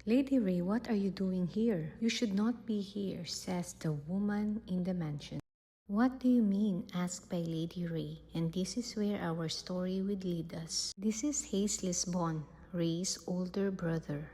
"Lady Ray, what are you doing here? You should not be here," says the woman in the mansion. "What do you mean?" asked by Lady Ray, and this is where our story would lead us. This is Hayes Lisbon, Ray's older brother.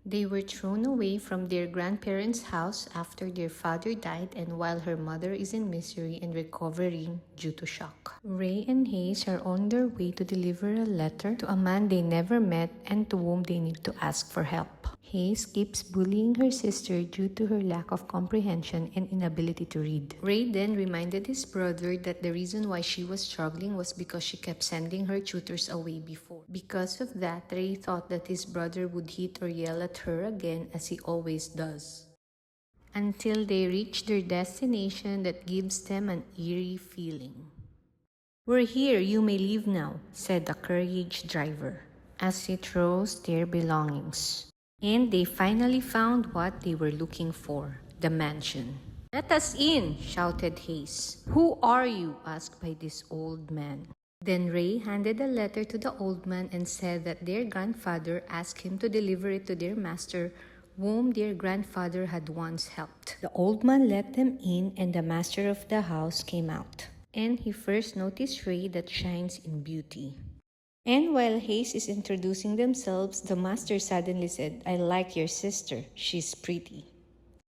They were thrown away from their grandparents' house after their father died and while her mother is in misery and recovering due to shock. Ray and Hayes are on their way to deliver a letter to a man they never met and to whom they need to ask for help. Hayes keeps bullying her sister due to her lack of comprehension and inability to read. Ray then reminded his brother that the reason why she was struggling was because she kept sending her tutors away before. Because of that, Ray thought that his brother would hit or yell at her again as he always does. Until they reach their destination that gives them an eerie feeling. "We're here, you may leave now," said the carriage driver, as he throws their belongings. And they finally found what they were looking for, the mansion. "Let us in," shouted Hayes. "Who are you?" asked by this old man. Then Ray handed a letter to the old man and said that their grandfather asked him to deliver it to their master, whom their grandfather had once helped. The old man let them in and the master of the house came out. And he first noticed Ray that shines in beauty. And while Hayes is introducing themselves, the master suddenly said, "I like your sister. She's pretty."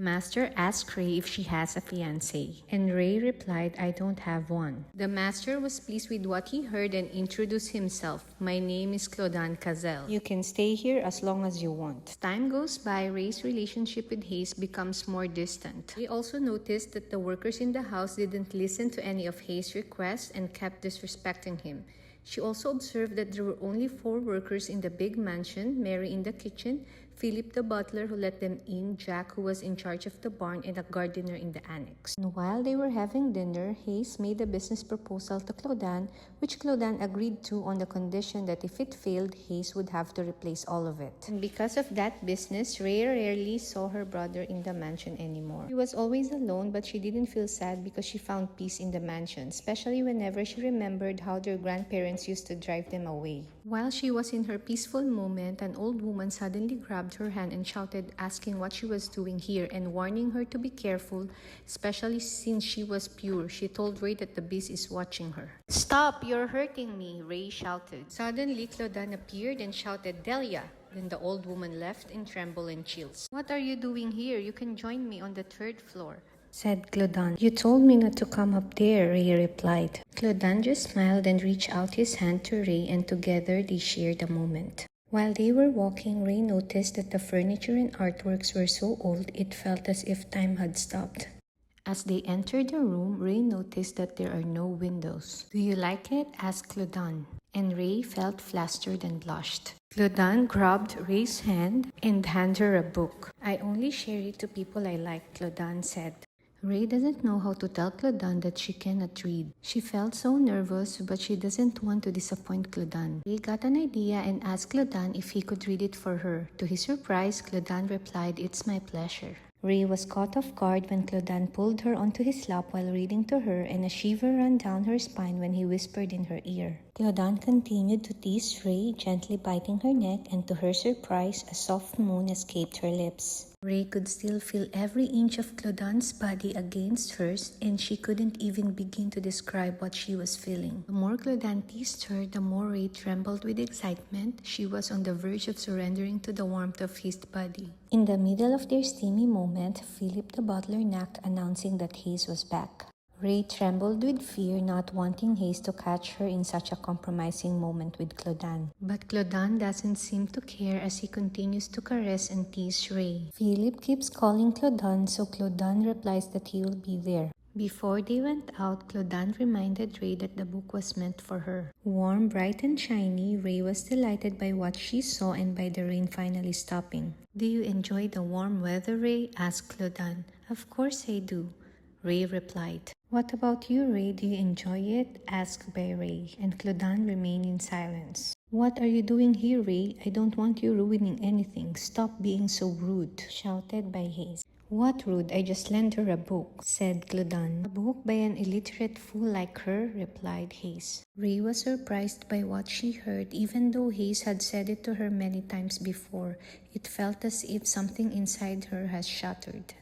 Master asked Ray if she has a fiancé, and Ray replied, "I don't have one." The master was pleased with what he heard and introduced himself. "My name is Clodan Cazel. You can stay here as long as you want." As time goes by, Ray's relationship with Hayes becomes more distant. He also noticed that the workers in the house didn't listen to any of Hayes' requests and kept disrespecting him. She also observed that there were only 4 workers in the big mansion: Mary in the kitchen, Philip the butler who let them in, Jack who was in charge of the barn, and a gardener in the annex. And while they were having dinner, Hayes made a business proposal to Clodan, which Clodan agreed to on the condition that if it failed, Hayes would have to replace all of it. And because of that business, Ray rarely saw her brother in the mansion anymore. She was always alone, but she didn't feel sad because she found peace in the mansion, especially whenever she remembered how their grandparents used to drive them away. While she was in her peaceful moment, an old woman suddenly grabbed her hand and shouted, asking what she was doing here and warning her to be careful, especially since she was pure. She told Ray that the beast is watching her. "Stop, you're hurting me," Ray shouted. Suddenly, Clodan appeared and shouted, "Delia." Then the old woman left in tremble and chills. "What are you doing here? You can join me on the 3rd floor," said Clodan. "You told me not to come up there," Ray replied. Clodan just smiled and reached out his hand to Ray, and together they shared a moment. While they were walking, Ray noticed that the furniture and artworks were so old it felt as if time had stopped. As they entered the room, Ray noticed that there are no windows. "Do you like it?" asked Clodan. And Ray felt flustered and blushed. Clodan grabbed Ray's hand and handed her a book. "I only share it to people I like," Clodan said. Ray doesn't know how to tell Clodan that she cannot read. She felt so nervous, but she doesn't want to disappoint Clodan. Ray got an idea and asked Clodan if he could read it for her. To his surprise, Clodan replied, "It's my pleasure." Ray was caught off guard when Clodan pulled her onto his lap while reading to her, and a shiver ran down her spine when he whispered in her ear. Clodan continued to tease Ray, gently biting her neck, and to her surprise, a soft moan escaped her lips. Ray could still feel every inch of Clodan's body against hers, and she couldn't even begin to describe what she was feeling. The more Clodan teased her, the more Ray trembled with excitement. She was on the verge of surrendering to the warmth of his body. In the middle of their steamy moment, Philip the butler knocked, announcing that Hayes was back. Ray trembled with fear, not wanting Hayes to catch her in such a compromising moment with Clodan. But Clodan doesn't seem to care as he continues to caress and tease Ray. Philip keeps calling Clodan, so Clodan replies that he will be there. Before they went out, Clodan reminded Ray that the book was meant for her. Warm, bright, and shiny, Ray was delighted by what she saw and by the rain finally stopping. "Do you enjoy the warm weather, Ray?" asked Clodan. "Of course I do," Ray replied. "What about you, Ray? Do you enjoy it?" asked by Ray, and Clodan remained in silence. "What are you doing here, Ray? I don't want you ruining anything. Stop being so rude," shouted by Hayes. "What rude, I just lent her a book," said Clodan. "A book by an illiterate fool like her," replied Hayes. Ray was surprised by what she heard. Even though Hayes had said it to her many times before, it felt as if something inside her has shattered.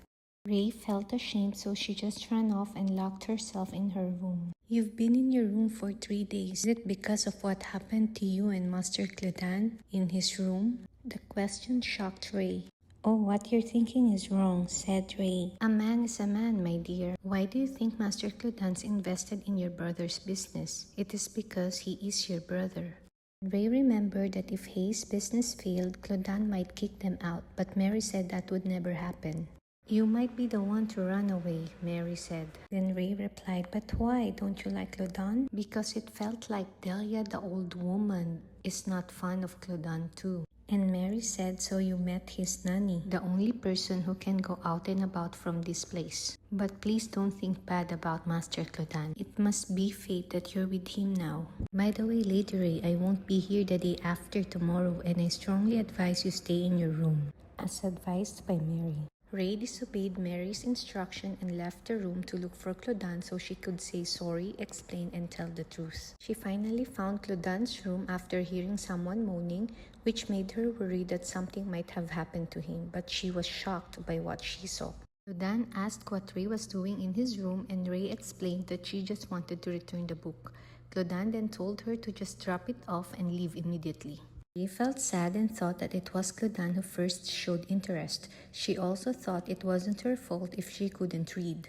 Ray felt ashamed, so she just ran off and locked herself in her room. "You've been in your room for 3 days. Is it because of what happened to you and Master Clodan in his room?" The question shocked Ray. "Oh, what you're thinking is wrong," said Ray. "A man is a man, my dear. Why do you think Master Clodan's invested in your brother's business? It is because he is your brother." Ray remembered that if Hayes' business failed, Clodan might kick them out, but Mary said that would never happen. "You might be the one to run away," Mary said. Then Ray replied, "But why? Don't you like Clodan?" "Because it felt like Delia, the old woman, is not fond of Clodan too." And Mary said, "So you met his nanny, the only person who can go out and about from this place. But please don't think bad about Master Clodan. It must be fate that you're with him now. By the way, Lady Ray, I won't be here the day after tomorrow, and I strongly advise you stay in your room," as advised by Mary. Ray disobeyed Mary's instruction and left the room to look for Clodan so she could say sorry, explain, and tell the truth. She finally found Clodan's room after hearing someone moaning, which made her worry that something might have happened to him, but she was shocked by what she saw. Clodan asked what Ray was doing in his room, and Ray explained that she just wanted to return the book. Clodan then told her to just drop it off and leave immediately. Ray felt sad and thought that it was Clodan who first showed interest. She also thought it wasn't her fault if she couldn't read.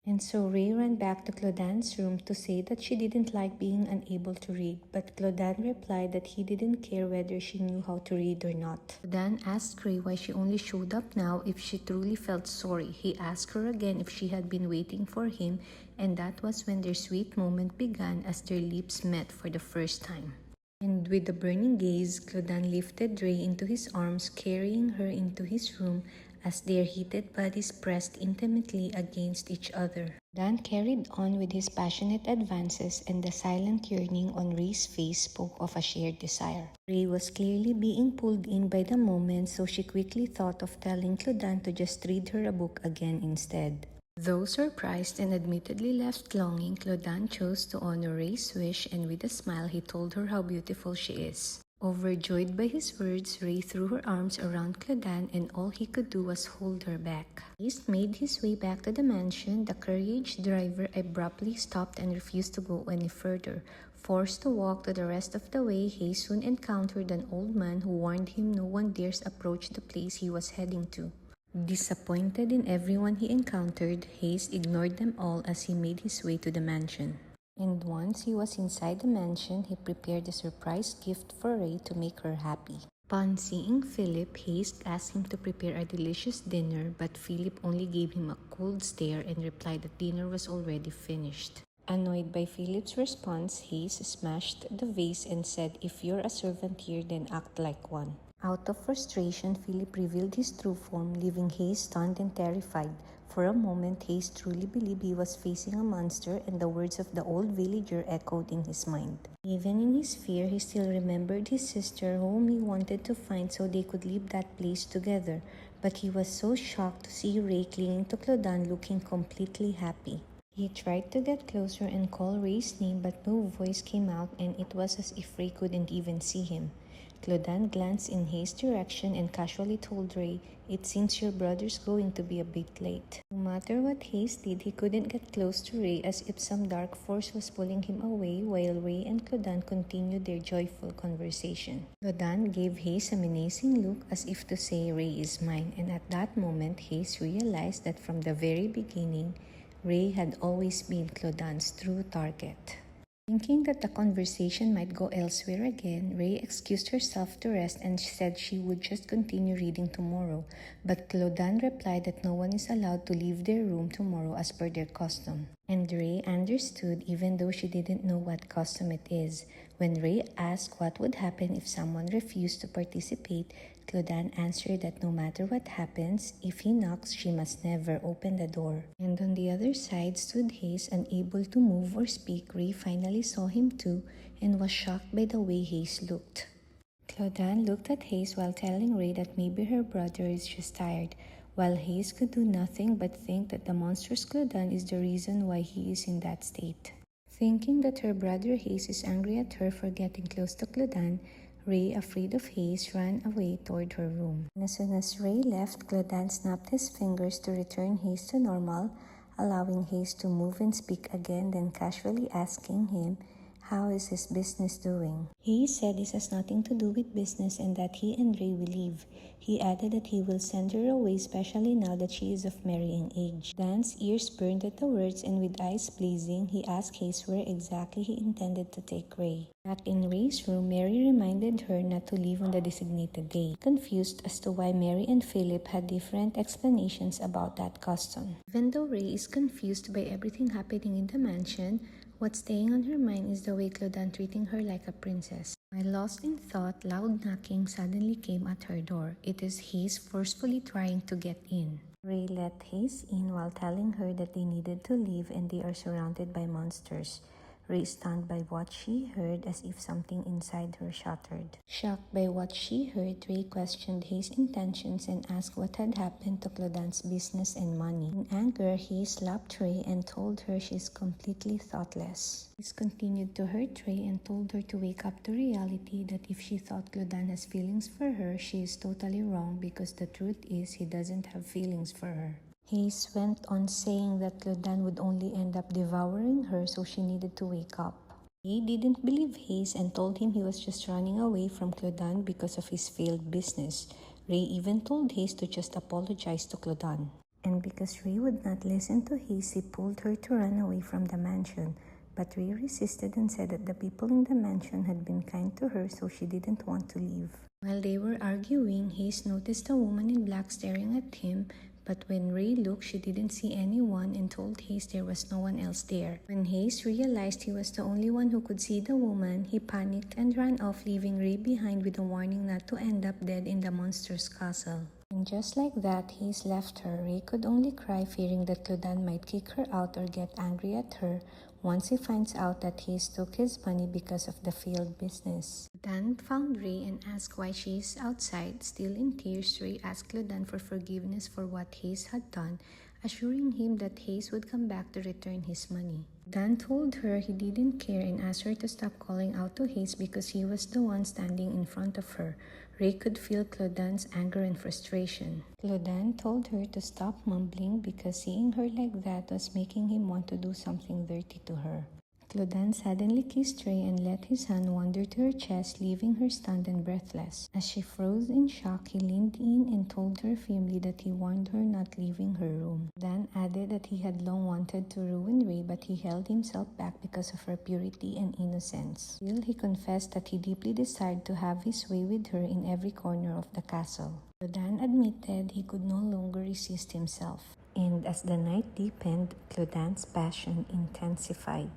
And so Ray ran back to Clodan's room to say that she didn't like being unable to read, but Clodan replied that he didn't care whether she knew how to read or not. Clodan asked Ray why she only showed up now if she truly felt sorry. He asked her again if she had been waiting for him, and that was when their sweet moment began as their lips met for the first time. And with a burning gaze, Clodan lifted Ray into his arms, carrying her into his room as their heated bodies pressed intimately against each other. Dan carried on with his passionate advances, and the silent yearning on Ray's face spoke of a shared desire. Ray was clearly being pulled in by the moment, so she quickly thought of telling Clodan to just read her a book again instead. Though surprised and admittedly left longing, Clodan chose to honor Ray's wish, and with a smile he told her how beautiful she is. Overjoyed by his words, Ray threw her arms around Clodan, and all he could do was hold her back. Hayes made his way back to the mansion. The carriage driver abruptly stopped and refused to go any further. Forced to walk to the rest of the way, Hayes soon encountered an old man who warned him no one dares approach the place he was heading to. Disappointed in everyone he encountered, Hayes ignored them all as he made his way to the mansion. And once he was inside the mansion, he prepared a surprise gift for Ray to make her happy. Upon seeing Philip, Hayes asked him to prepare a delicious dinner, but Philip only gave him a cold stare and replied that dinner was already finished. Annoyed by Philip's response, Hayes smashed the vase and said, "If you're a servant here, then act like one." Out of frustration, Philip revealed his true form, leaving Hayes stunned and terrified. For a moment, Hayes truly believed he was facing a monster, and the words of the old villager echoed in his mind. Even in his fear, he still remembered his sister, whom he wanted to find so they could leave that place together. But he was so shocked to see Ray clinging to Clodan, looking completely happy. He tried to get closer and call Ray's name, but no voice came out, and it was as if Ray couldn't even see him. Clodan glanced in Hayes' direction and casually told Ray, "It seems your brother's going to be a bit late." No matter what Hayes did, he couldn't get close to Ray, as if some dark force was pulling him away, while Ray and Clodan continued their joyful conversation. Clodan gave Hayes a menacing look as if to say, "Ray is mine," and at that moment Hayes realized that from the very beginning, Ray had always been Clodan's true target. Thinking that the conversation might go elsewhere again, Ray excused herself to rest and said she would just continue reading tomorrow. But Clodan replied that no one is allowed to leave their room tomorrow as per their custom. And Ray understood, even though she didn't know what custom it is. When Ray asked what would happen if someone refused to participate, Clodan answered that no matter what happens, if he knocks, she must never open the door. And on the other side stood Hayes, unable to move or speak. Ray finally saw him too and was shocked by the way Hayes looked. Clodan looked at Hayes while telling Ray that maybe her brother is just tired. while Hayes could do nothing but think that the monstrous Clodan is the reason why he is in that state. Thinking that her brother Hayes is angry at her for getting close to Clodan, Ray, afraid of Hayes, ran away toward her room. And as soon as Ray left, Clodan snapped his fingers to return Hayes to normal, allowing Hayes to move and speak again, then casually asking him, "How is his business doing?" Hayes said this has nothing to do with business and that he and Ray will leave. He added that he will send her away, especially now that she is of marrying age. Dan's ears burned at the words, and with eyes blazing, he asked Hayes where exactly he intended to take Ray. Back in Ray's room, Mary reminded her not to leave on the designated day, confused as to why Mary and Philip had different explanations about that custom. Even though Ray is confused by everything happening in the mansion, what's staying on her mind is the way Clodan treating her like a princess. While lost in thought, loud knocking suddenly came at her door. It is Hayes forcefully trying to get in. Ray let Hayes in while telling her that they needed to leave and they are surrounded by monsters. Ray stunned by what she heard as if something inside her shattered. Shocked by what she heard, Ray questioned Hayes' intentions and asked what had happened to Clodan's business and money. In anger, he slapped Ray and told her she's completely thoughtless. Hayes continued to hurt Ray and told her to wake up to reality that if she thought Clodan has feelings for her, she is totally wrong because the truth is he doesn't have feelings for her. Hayes went on saying that Clodan would only end up devouring her, so she needed to wake up. Ray didn't believe Hayes and told him he was just running away from Clodan because of his failed business. Ray even told Hayes to just apologize to Clodan. And because Ray would not listen to Hayes, he pulled her to run away from the mansion. But Ray resisted and said that the people in the mansion had been kind to her, so she didn't want to leave. While they were arguing, Hayes noticed a woman in black staring at him, but when Ray looked, she didn't see anyone and told Hayes there was no one else there. When Hayes realized he was the only one who could see the woman, he panicked and ran off, leaving Ray behind with a warning not to end up dead in the monster's castle. And just like that, Hayes left her. Ray could only cry, fearing that Clodan might kick her out or get angry at her once he finds out that Hayes took his money because of the failed business. Dan found Ray and asked why she is outside. Still in tears, Ray asked Clodan for forgiveness for what Hayes had done, assuring him that Hayes would come back to return his money. Dan told her he didn't care and asked her to stop calling out to Hayes because he was the one standing in front of her. Ray could feel Clodan's anger and frustration. Clodan told her to stop mumbling because seeing her like that was making him want to do something dirty to her. Clodan suddenly kissed Ray and let his hand wander to her chest, leaving her stunned and breathless. As she froze in shock, he leaned in and told her firmly that he warned her not leaving her room. Dan added that he had long wanted to ruin Ray, but he held himself back because of her purity and innocence. Still, he confessed that he deeply desired to have his way with her in every corner of the castle. Clodan admitted he could no longer resist himself. And as the night deepened, Clodan's passion intensified.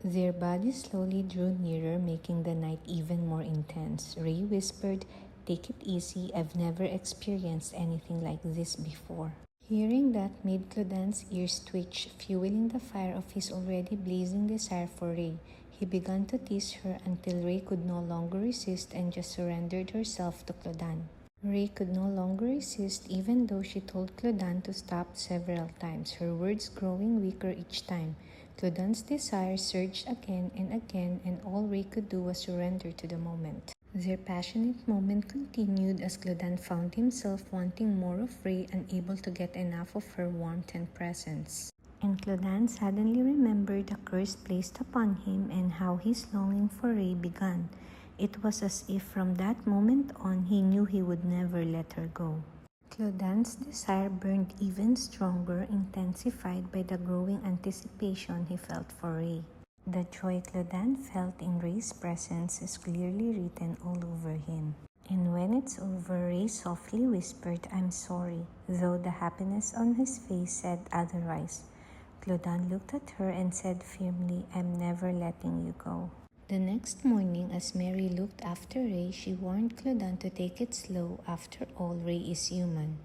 Their bodies slowly drew nearer, making the night even more intense. Ray whispered, "Take it easy, I've never experienced anything like this before." Hearing that made Clodan's ears twitch, fueling the fire of his already blazing desire for Ray. He began to tease her until Ray could no longer resist and just surrendered herself to Clodan. Ray could no longer resist even though she told Clodan to stop several times, her words growing weaker each time. Clodan's desire surged again, and all Ray could do was surrender to the moment. Their passionate moment continued as Clodan found himself wanting more of Ray, unable to get enough of her warmth and presence. And Clodan suddenly remembered the curse placed upon him and how his longing for Ray began. It was as if from that moment on he knew he would never let her go. Clodan's desire burned even stronger, intensified by the growing anticipation he felt for Ray. The joy Clodan felt in Ray's presence is clearly written all over him. And when it's over, Ray softly whispered, "I'm sorry," though the happiness on his face said otherwise. Clodan looked at her and said firmly, "I'm never letting you go." The next morning, as Mary looked after Ray, she warned Clodan to take it slow. After all, Ray is human.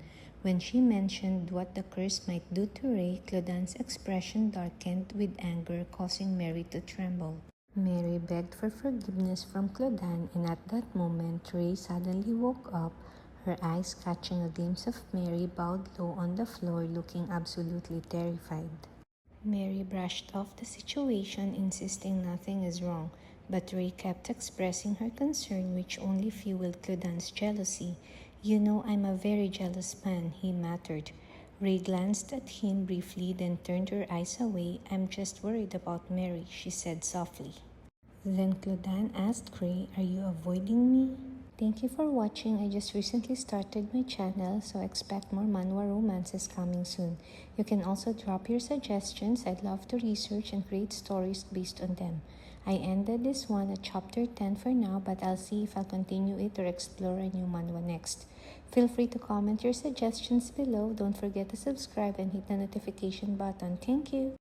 When she mentioned what the curse might do to Ray, Clodan's expression darkened with anger, causing Mary to tremble. Mary begged for forgiveness from Clodan, and at that moment, Ray suddenly woke up. her eyes catching a glimpse of Mary bowed low on the floor, looking absolutely terrified. Mary brushed off the situation, insisting nothing is wrong, but Ray kept expressing her concern, which only fueled Clodan's jealousy. "You know I'm a very jealous man," he muttered. Ray glanced at him briefly, then turned her eyes away. "I'm just worried about Mary," she said softly. Then Clodan asked Ray, "Are you avoiding me?" Thank you for watching. I just recently started my channel, so expect more manhwa romances coming soon. You can also drop your suggestions. I'd love to research and create stories based on them. I ended this one at chapter 10 for now, but I'll see if I'll continue it or explore a new manhwa next. Feel free to comment your suggestions below. Don't forget to subscribe and hit the notification button. Thank you.